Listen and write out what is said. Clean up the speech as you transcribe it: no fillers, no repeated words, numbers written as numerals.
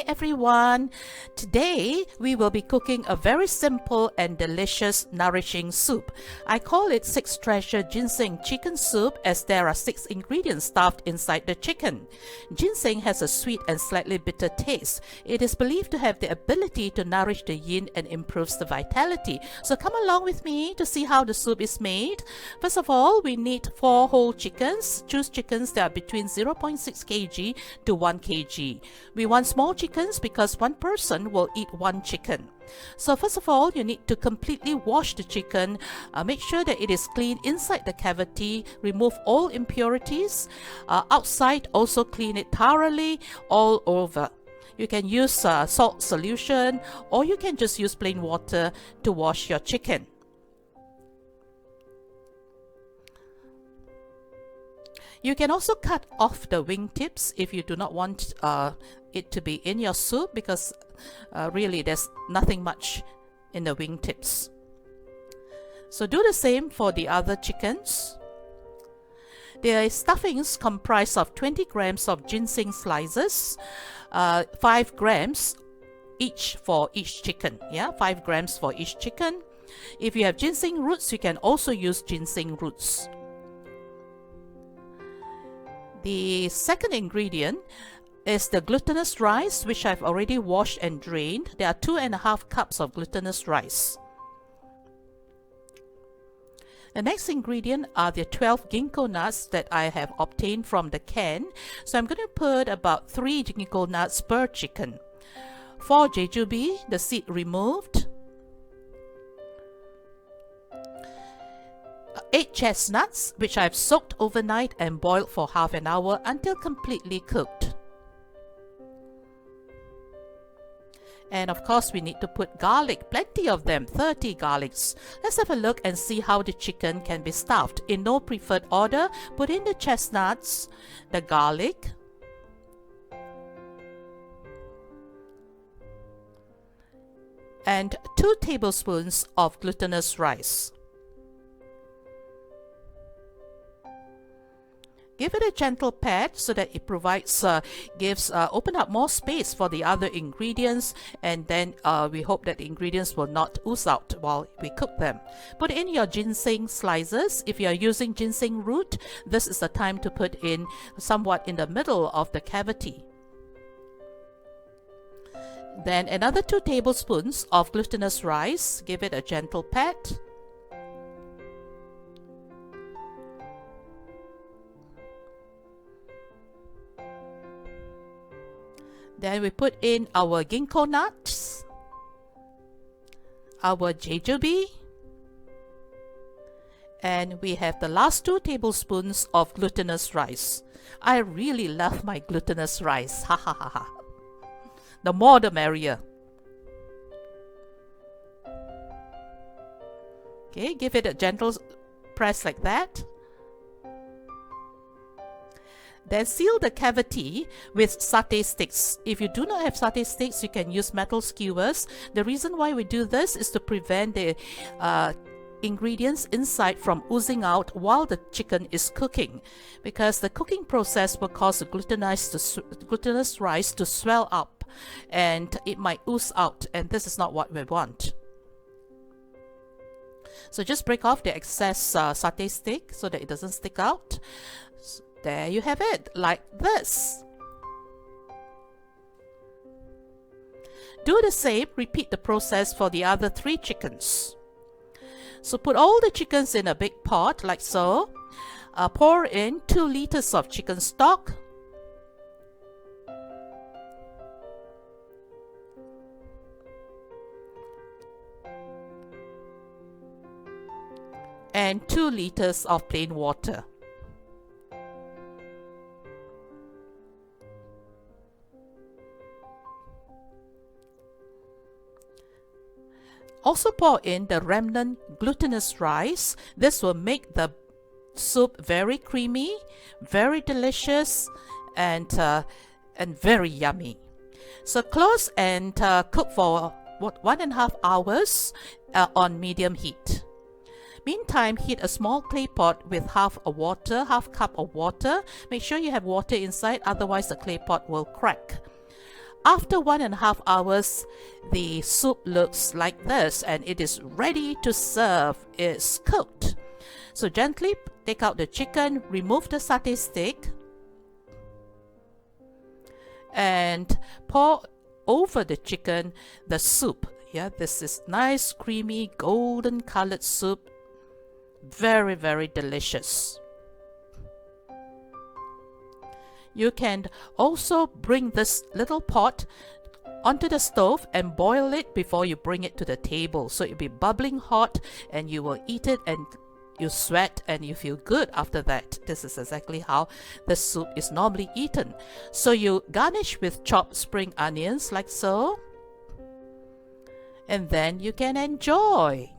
everyone. Today we will be cooking a very simple and delicious nourishing soup. I call it 6 treasure ginseng chicken soup as there are 6 ingredients stuffed inside the chicken. Ginseng has a sweet and slightly bitter taste. It is believed to have the ability to nourish the yin and improves the vitality. So come along with me to see how the soup is made. First of all, we need 4 whole chickens. Choose chickens that are between 0.6 kg to 1 kg. We want small chickens because one person will eat 1 chicken. So first of all, you need to completely wash the chicken. Make sure that it is clean inside the cavity. Remove all impurities. Outside, also clean it thoroughly all over. You can use salt solution, or you can just use plain water to wash your chicken. You can also cut off the wing tips if you do not want it to be in your soup, because really there's nothing much in the wing tips. So do the same for the other chickens. The stuffings comprise of 20 grams of ginseng slices, 5 grams each for each chicken. 5 grams for each chicken. If you have ginseng roots, you can also use ginseng roots. The second ingredient is the glutinous rice, which I've already washed and drained. There are 2.5 cups of glutinous rice. The next ingredient are the 12 ginkgo nuts that I have obtained from the can. So I'm going to put about 3 ginkgo nuts per chicken. 4 jujube, the seed removed. 8 chestnuts, which I've soaked overnight and boiled for half an hour until completely cooked. And of course, we need to put garlic, plenty of them, 30 garlics. Let's have a look and see how the chicken can be stuffed. In no preferred order, put in the chestnuts, the garlic, and 2 tablespoons of glutinous rice. Give it a gentle pat so that it provides, open up more space for the other ingredients, and then we hope that the ingredients will not ooze out while we cook them. Put in your ginseng slices. If you are using ginseng root, this is the time to put in somewhat in the middle of the cavity. Then another 2 tablespoons of glutinous rice. Give it a gentle pat. Then we put in our ginkgo nuts, our jujube, and we have the last 2 tablespoons of glutinous rice. I really love my glutinous rice, ha ha ha ha. The more the merrier. Okay, give it a gentle press like that. Then seal the cavity with satay sticks. If you do not have satay sticks, you can use metal skewers. The reason why we do this is to prevent the ingredients inside from oozing out while the chicken is cooking, because the cooking process will cause the glutinous rice to swell up and it might ooze out, and this is not what we want. So just break off the excess satay stick so that it doesn't stick out. There you have it, like this. Do the same, repeat the process for the other 3 chickens. So put all the chickens in a big pot, like so. Pour in 2 liters of chicken stock. And 2 liters of plain water. Also pour in the remnant glutinous rice. This will make the soup very creamy, very delicious, and very yummy. So close and cook for 1.5 hours on medium heat. Meantime, heat a small clay pot with half cup of water. Make sure you have water inside, otherwise the clay pot will crack. After 1.5 hours, the soup looks like this and it is ready to serve. It's cooked. So gently take out the chicken, remove the satay stick, and pour over the chicken the soup. Yeah, this is nice, creamy, golden colored soup. Very, very delicious. You can also bring this little pot onto the stove and boil it before you bring it to the table. So it'll be bubbling hot and you will eat it and you sweat and you feel good after that. This is exactly how the soup is normally eaten. So you garnish with chopped spring onions like so. And then you can enjoy.